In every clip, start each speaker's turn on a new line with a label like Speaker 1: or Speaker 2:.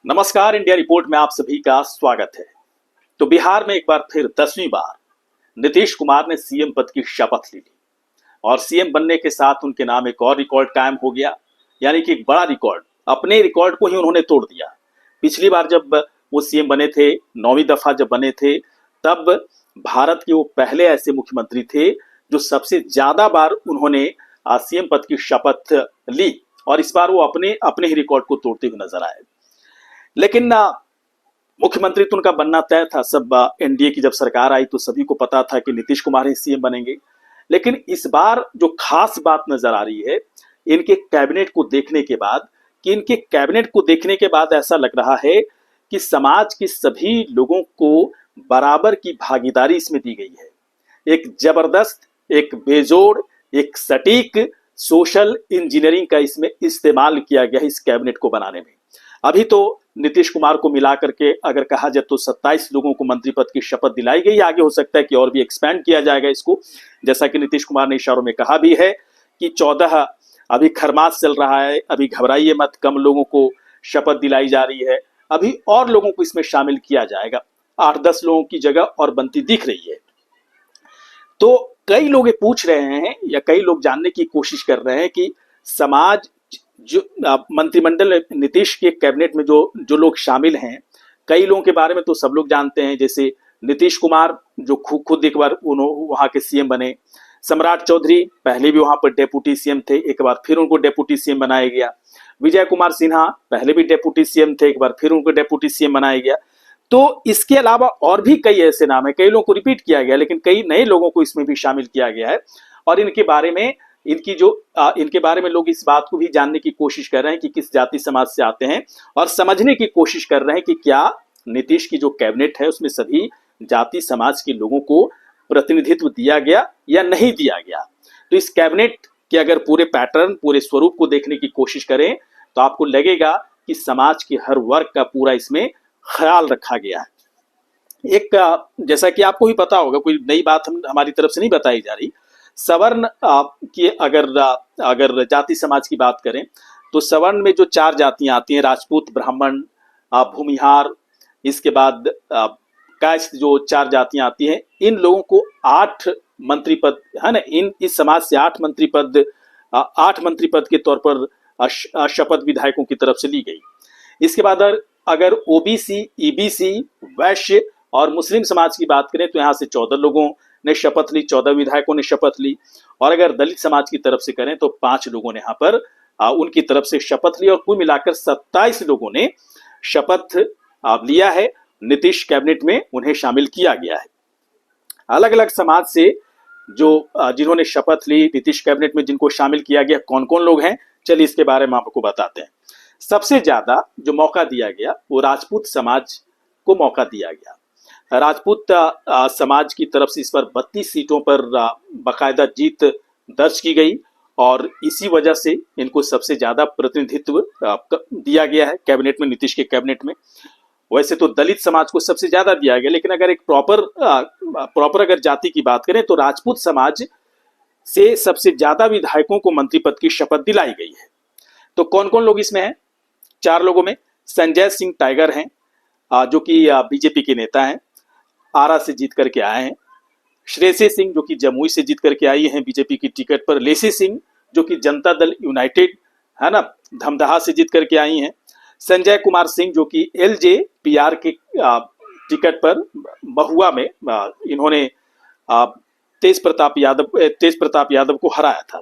Speaker 1: नमस्कार, India report में आप सभी का स्वागत है। तो बिहार में एक बार फिर 10वीं बार नीतीश कुमार ने सीएम पद की शपथ ली और सीएम बनने के साथ उनके नाम एक और रिकॉर्ड कायम हो गया। यानी कि एक बड़ा रिकॉर्ड, अपने रिकॉर्ड को ही उन्होंने तोड़ दिया। पिछली बार जब वो सीएम बने थे, 9वीं दफा जब बने थे, तब भारत के वो पहले ऐसे मुख्यमंत्री थे जो सबसे ज्यादा बार उन्होंने सीएम पद की शपथ ली और इस बार वो अपने अपने ही रिकॉर्ड को तोड़ते हुए नजर आए। लेकिन मुख्यमंत्री तो उनका बनना तय था। सब एनडीए की जब सरकार आई तो सभी को पता था कि नीतीश कुमार ही सीएम बनेंगे। लेकिन इस बार जो खास बात नजर आ रही है इनके कैबिनेट को देखने के बाद, कि इनके कैबिनेट को देखने के बाद ऐसा लग रहा है कि समाज के सभी लोगों को बराबर की भागीदारी इसमें दी गई है। एक जबरदस्त, एक बेजोड़, एक सटीक सोशल इंजीनियरिंग का इसमें इस्तेमाल किया गया इस कैबिनेट को बनाने में। अभी तो नीतीश कुमार को मिला करके अगर कहा जाए तो 27 लोगों को मंत्री पद की शपथ दिलाई गई। आगे हो सकता है कि और भी एक्सपेंड किया जाएगा इसको, जैसा कि नीतीश कुमार ने इशारों में कहा भी है कि 14 अभी खरमास चल रहा है, अभी घबराइए मत, कम लोगों को शपथ दिलाई जा रही है, अभी और लोगों को इसमें शामिल किया जाएगा। 8-10 लोगों की जगह और बनती दिख रही है। तो कई लोग ये पूछ रहे हैं या कई लोग जानने की कोशिश कर रहे हैं कि समाज जो मंत्रिमंडल नीतीश के कैबिनेट में जो जो लोग शामिल हैं, कई लोगों के बारे में तो सब लोग जानते हैं। जैसे नीतीश कुमार जो खुद एक बार वहां के सीएम बने, सम्राट चौधरी पहले भी वहां पर डेप्यूटी सीएम थे, एक बार फिर उनको डेप्यूटी सीएम बनाया गया। विजय कुमार सिन्हा पहले भी डेप्यूटी सीएम थे, एक बार फिर उनको डेप्यूटी सीएम बनाया गया। तो इसके अलावा और भी कई ऐसे नाम है, कई लोगों को रिपीट किया गया, लेकिन कई नए लोगों को इसमें भी शामिल किया गया है। और इनके बारे में इनके बारे में लोग इस बात को भी जानने की कोशिश कर रहे हैं कि किस जाति समाज से आते हैं, और समझने की कोशिश कर रहे हैं कि क्या नीतीश की जो कैबिनेट है उसमें सभी जाति समाज के लोगों को प्रतिनिधित्व दिया गया या नहीं दिया गया। तो इस कैबिनेट के अगर पूरे पैटर्न, पूरे स्वरूप को देखने की कोशिश करें तो आपको लगेगा कि समाज के हर वर्ग का पूरा इसमें ख्याल रखा गया है। एक जैसा कि आपको ही पता होगा, कोई नई बात हमारी तरफ से नहीं बताई जा रही, सवर्ण की अगर जाति समाज की बात करें तो सवर्ण में जो 4 जातियां आती हैं, राजपूत, ब्राह्मण, भूमिहार, इसके बाद कायस्थ, जो 4 जातियां आती हैं, इन लोगों को 8 मंत्री पद है ना, इस समाज से 8 मंत्री पद के तौर पर शपथ विधायकों की तरफ से ली गई। इसके बाद अगर ओबीसी, ईबीसी, वैश्य और मुस्लिम समाज की बात करें तो यहाँ से 14 लोगों ने शपथ ली, 14 विधायकों ने शपथ ली। और अगर दलित समाज की तरफ से करें तो 5 लोगों ने यहाँ पर उनकी तरफ से शपथ ली, और कुल मिलाकर 27 लोगों ने शपथ लिया है। नीतीश कैबिनेट में उन्हें शामिल किया गया है। अलग अलग समाज से जिन्होंने शपथ ली नीतीश कैबिनेट में, जिनको शामिल किया गया, कौन कौन लोग हैं, चलिए इसके बारे में आपको बताते हैं। सबसे ज्यादा जो मौका दिया गया वो राजपूत समाज को मौका दिया गया। राजपूत समाज की तरफ से इस पर 32 सीटों पर बाकायदा जीत दर्ज की गई, और इसी वजह से इनको सबसे ज्यादा प्रतिनिधित्व दिया गया है कैबिनेट में, नीतीश के कैबिनेट में। वैसे तो दलित समाज को सबसे ज्यादा दिया गया, लेकिन अगर एक प्रॉपर अगर जाति की बात करें तो राजपूत समाज से सबसे ज्यादा विधायकों को मंत्री पद की शपथ दिलाई गई है। तो कौन कौन लोग इसमें हैं? 4 लोगों में संजय सिंह टाइगर हैं, जो कि बीजेपी के नेता हैं, आरा से जीत करके आए हैं। श्रेयसी सिंह जो कि जमुई से जीत करके आई हैं बीजेपी की टिकट पर। लेसी सिंह जो कि जनता दल यूनाइटेड है ना, धमदाहा से जीत करके आई हैं। संजय कुमार सिंह जो कि एलजेपीआर के टिकट पर महुआ में इन्होंने तेज प्रताप यादव को हराया था।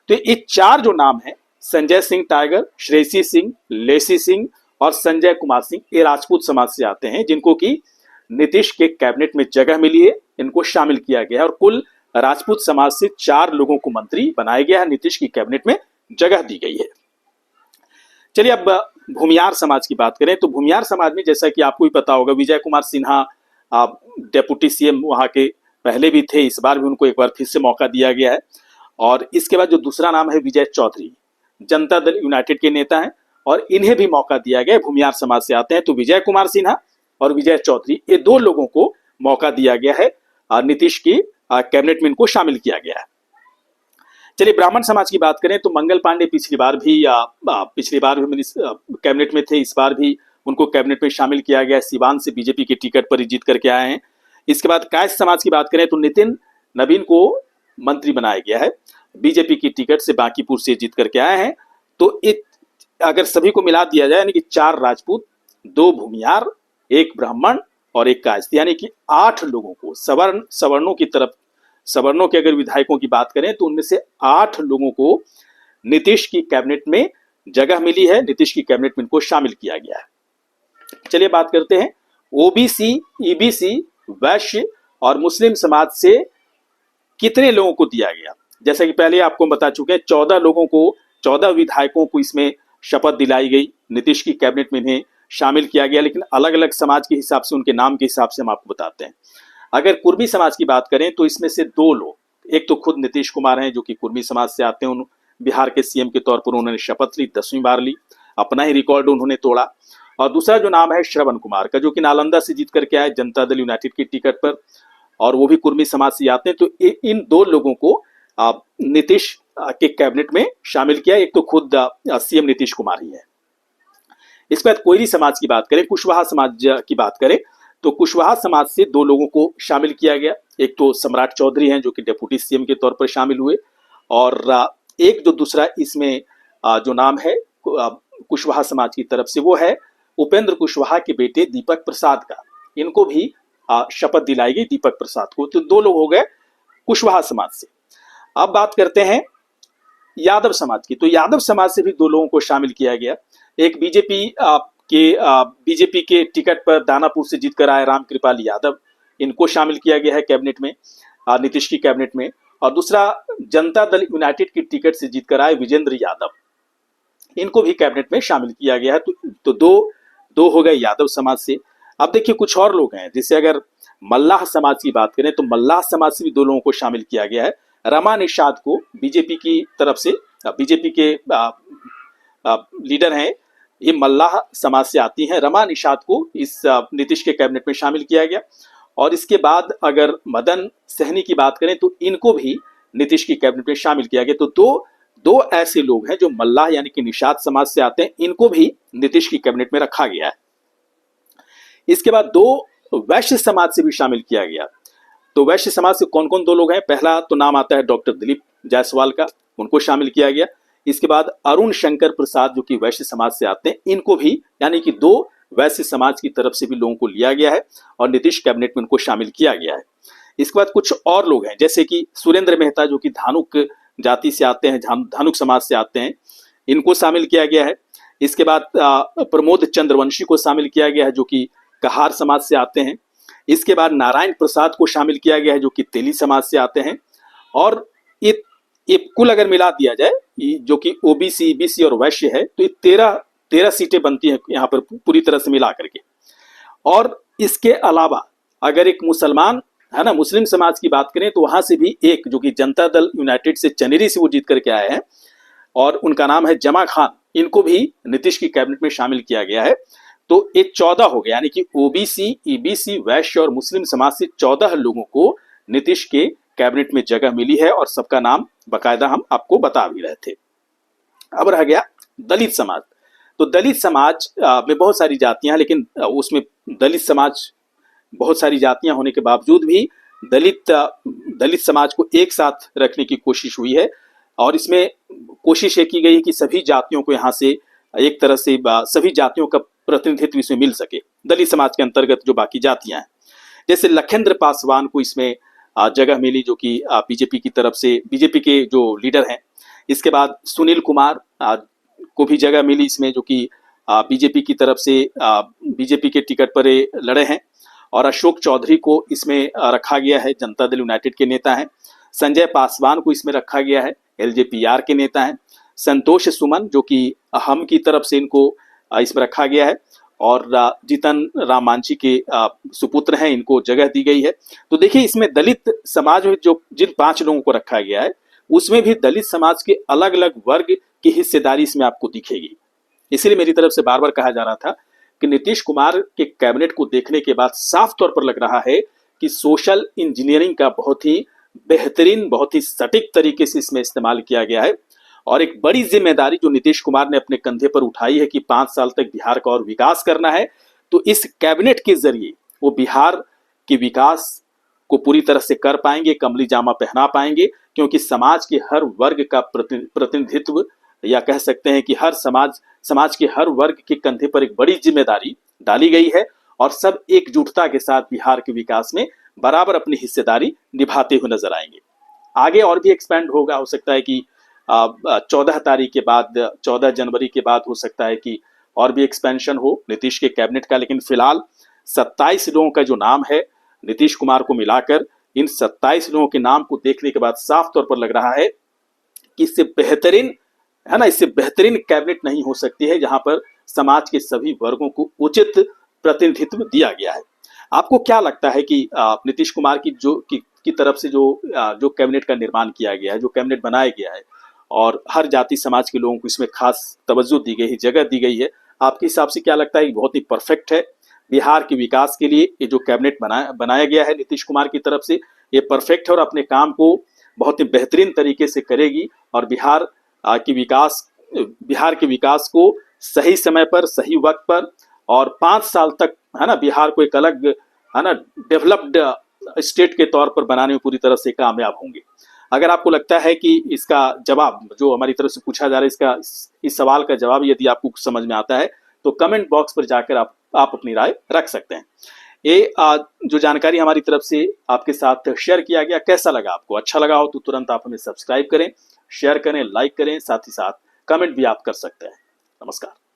Speaker 1: तो ये 4 जो नाम है, संजय सिंह टाइगर, श्रेयसी सिंह, लेसी सिंह और संजय कुमार सिंह, ये राजपूत समाज से आते हैं, जिनको की नीतीश के कैबिनेट में जगह मिली है, इनको शामिल किया गया है। और कुल राजपूत समाज से 4 लोगों को मंत्री बनाया गया है, नीतीश की कैबिनेट में जगह दी गई है। चलिए अब भूमिहार समाज की बात करें तो भूमिहार समाज में, जैसा कि आपको भी पता होगा, विजय कुमार सिन्हा डेप्यूटी सीएम वहां के पहले भी थे, इस बार भी उनको एक बार फिर से मौका दिया गया है। और इसके बाद जो दूसरा नाम है विजय चौधरी, जनता दल यूनाइटेड के नेता हैं, और इन्हें भी मौका दिया गया, भूमिहार समाज से आते हैं। तो विजय कुमार सिन्हा और विजय चौधरी, ये 2 लोगों को मौका दिया गया है, नीतीश की कैबिनेट में इनको शामिल किया गया है। चलिए ब्राह्मण समाज की बात करें तो मंगल पांडे पिछली बार भी कैबिनेट में थे, इस बार भी उनको कैबिनेट में शामिल किया गया। सिवान से बीजेपी के टिकट पर जीत करके आए हैं। इसके बाद कायस्थ समाज की बात करें तो नितिन नवीन को मंत्री बनाया गया है, बीजेपी की टिकट से बांकीपुर से जीत करके आए हैं। तो अगर सभी को मिला दिया जाए यानी कि 4 राजपूत, 2 भूमिहार, 1 ब्राह्मण और 1 कायस्थ, यानी कि 8 लोगों को सवर्णों की तरफ, सवर्णों के अगर विधायकों की बात करें तो उनमें से 8 लोगों को नीतीश की कैबिनेट में जगह मिली है। नीतीश की कैबिनेट में इनको शामिल किया गया है। चलिए बात करते हैं ओबीसी, ईबीसी, वैश्य और मुस्लिम समाज से कितने लोगों को दिया गया। जैसा कि पहले आपको बता चुके हैं, 14 लोगों को, 14 विधायकों को इसमें शपथ दिलाई गई। नीतीश की कैबिनेट में इन्हें शामिल किया गया, लेकिन अलग अलग समाज के हिसाब से, उनके नाम के हिसाब से हम आपको बताते हैं। अगर कुर्मी समाज की बात करें तो इसमें से 2 लोग, एक तो खुद नीतीश कुमार हैं जो कि कुर्मी समाज से आते हैं, बिहार के सीएम के तौर पर उन्होंने शपथ ली, 10वीं बार ली, अपना ही रिकॉर्ड उन्होंने तोड़ा। और दूसरा जो नाम है श्रवण कुमार का, जो कि नालंदा से जीत करके आए जनता दल यूनाइटेड की टिकट पर, और वो भी कुर्मी समाज से आते हैं। तो इन 2 लोगों को नीतीश के कैबिनेट में शामिल किया। एक तो खुद सीएम नीतीश कुमार ही है। इसके बाद कोयरी समाज की बात करें, कुशवाहा समाज की बात करें तो कुशवाहा समाज से 2 लोगों को शामिल किया गया। एक तो सम्राट चौधरी हैं जो कि डिप्टी सीएम के तौर पर शामिल हुए, और एक जो दूसरा इसमें जो नाम है कुशवाहा समाज की तरफ से, वो है उपेंद्र कुशवाहा के बेटे दीपक प्रसाद का। इनको भी शपथ दिलाई गई, दीपक प्रसाद को। तो 2 लोग हो गए कुशवाहा समाज से। अब बात करते हैं यादव समाज की। तो यादव समाज से भी 2 लोगों को शामिल किया गया। एक बीजेपी के टिकट पर दानापुर से जीतकर आए रामकृपाल यादव, इनको शामिल किया गया है कैबिनेट में, नीतीश की कैबिनेट में। और दूसरा जनता दल यूनाइटेड की टिकट से जीतकर आए विजेंद्र यादव, इनको भी कैबिनेट में शामिल किया गया है। तो 2 हो गए यादव समाज से। अब देखिए कुछ और लोग हैं, जैसे अगर मल्लाह समाज की बात करें तो मल्लाह समाज से भी 2 लोगों को शामिल किया गया है। रमा निषाद को बीजेपी की तरफ से, बीजेपी के लीडर हैं, ये मल्लाह समाज से आती हैं। रमा निषाद को इस नीतीश के कैबिनेट में शामिल किया गया। और इसके बाद अगर मदन सहनी की बात करें तो इनको भी नीतीश की कैबिनेट में शामिल किया गया। तो दो ऐसे लोग हैं जो मल्लाह यानी कि निषाद समाज से आते हैं, इनको भी नीतीश की कैबिनेट में रखा गया है। इसके बाद 2 वैश्य समाज से भी शामिल किया गया। तो वैश्य समाज से कौन कौन 2 लोग हैं? पहला तो नाम आता है डॉक्टर दिलीप जायसवाल का, उनको शामिल किया गया। इसके बाद अरुण शंकर प्रसाद जो कि वैश्य समाज से आते हैं, इनको भी, यानी कि 2 वैश्य समाज की तरफ से भी लोगों को लिया गया है और नीतीश कैबिनेट में उनको शामिल किया गया है। इसके बाद कुछ और लोग हैं, जैसे कि सुरेंद्र मेहता जो कि धानुक जाति से आते हैं, धानुक समाज से आते हैं, इनको शामिल किया गया है। इसके बाद प्रमोद चंद्रवंशी को शामिल किया गया है जो कि कहार समाज से आते हैं। इसके बाद नारायण प्रसाद को शामिल किया गया है जो कि तेली समाज से आते हैं। और ये कुल अगर मिला दिया जाए जो कि ओबीसी, ईबीसी और वैश्य है, तो ये 13 सीटें बनती हैं यहाँ पर पूरी तरह से मिला करके। और इसके अलावा अगर एक मुसलमान है ना, मुस्लिम समाज की बात करें तो वहां से भी एक जो कि जनता दल यूनाइटेड से चनेरी से वो जीत करके आए हैं और उनका नाम है जमा खान, इनको भी नीतीश की कैबिनेट में शामिल किया गया है। तो ये 14 हो गया, यानी कि ओबीसी, ईबीसी, वैश्य और मुस्लिम समाज से 14 लोगों को नीतीश के कैबिनेट में जगह मिली है और सबका नाम बकायदा हम आपको बता भी रहे थे। अब रह गया दलित समाज। तो दलित समाज में बहुत सारी जातियां हैं, लेकिन उसमें दलित समाज बहुत सारी जातियां होने के बावजूद भी दलित समाज को एक साथ रखने की कोशिश हुई है। और इसमें कोशिश ये की गई है कि सभी जातियों को यहाँ से एक तरह से सभी जातियों का प्रतिनिधित्व इसमें मिल सके, दलित समाज के अंतर्गत जो बाकी जातियां हैं। जैसे लखेंद्र पासवान को इसमें जगह मिली जो कि बीजेपी की तरफ से, बीजेपी के जो लीडर हैं। इसके बाद सुनील कुमार को भी जगह मिली इसमें जो कि बीजेपी की तरफ से बीजेपी के टिकट पर लड़े हैं। और अशोक चौधरी को इसमें रखा गया है, जनता दल यूनाइटेड के नेता हैं। संजय पासवान को इसमें रखा गया है, एलजेपीआर के नेता हैं। संतोष सुमन जो कि हम की तरफ से इनको इसमें रखा गया है। और जीतन राम मांझी के सुपुत्र हैं, इनको जगह दी गई है। तो देखिए इसमें दलित समाज में जो जिन 5 लोगों को रखा गया है उसमें भी दलित समाज के अलग अलग वर्ग की हिस्सेदारी इसमें आपको दिखेगी। इसलिए मेरी तरफ से बार बार कहा जा रहा था कि नीतीश कुमार के कैबिनेट को देखने के बाद साफ तौर पर लग रहा है कि सोशल इंजीनियरिंग का बहुत ही बेहतरीन, बहुत ही सटीक तरीके से इसमें इस्तेमाल किया गया है। और एक बड़ी जिम्मेदारी जो नीतीश कुमार ने अपने कंधे पर उठाई है कि 5 साल तक बिहार का और विकास करना है, तो इस कैबिनेट के जरिए वो बिहार के विकास को पूरी तरह से कर पाएंगे, कमली जामा पहना पाएंगे, क्योंकि समाज के हर वर्ग का प्रतिनिधित्व, या कह सकते हैं कि हर समाज के हर वर्ग के कंधे पर एक बड़ी जिम्मेदारी डाली गई है और सब एकजुटता के साथ बिहार के विकास में बराबर अपनी हिस्सेदारी निभाते हुए नजर आएंगे। आगे और भी एक्सपेंड होगा, हो सकता है कि 14 तारीख के बाद, 14 जनवरी के बाद हो सकता है कि और भी एक्सपेंशन हो नीतीश के कैबिनेट का, लेकिन फिलहाल 27 लोगों का जो नाम है नीतीश कुमार को मिलाकर, इन 27 लोगों के नाम को देखने के बाद साफ तौर पर लग रहा है कि इससे बेहतरीन, है ना, इससे बेहतरीन कैबिनेट नहीं हो सकती है जहां पर समाज के सभी वर्गों को उचित प्रतिनिधित्व दिया गया है। आपको क्या लगता है कि नीतीश कुमार की तरफ से जो कैबिनेट का निर्माण किया गया है, जो कैबिनेट बनाया गया है और हर जाति समाज के लोगों को इसमें खास तवज्जो दी गई है, जगह दी गई है, आपके हिसाब से क्या लगता है कि बहुत ही परफेक्ट है बिहार के विकास के लिए ये जो कैबिनेट बनाया गया है नीतीश कुमार की तरफ से, ये परफेक्ट है और अपने काम को बहुत ही बेहतरीन तरीके से करेगी और बिहार के विकास को सही समय पर, सही वक्त पर और 5 साल तक, है ना, बिहार को एक अलग, है ना, डेवलप्ड स्टेट के तौर पर बनाने में पूरी तरह से कामयाब होंगे। अगर आपको लगता है कि इसका जवाब जो हमारी तरफ से पूछा जा रहा है, इस सवाल का जवाब यदि आपको समझ में आता है, तो कमेंट बॉक्स पर जाकर आप अपनी राय रख सकते हैं। ये जो जानकारी हमारी तरफ से आपके साथ शेयर किया गया, कैसा लगा आपको? अच्छा लगा हो तो तुरंत आप हमें सब्सक्राइब करें, शेयर करें, लाइक करें, साथ ही साथ कमेंट भी आप कर सकते हैं। नमस्कार।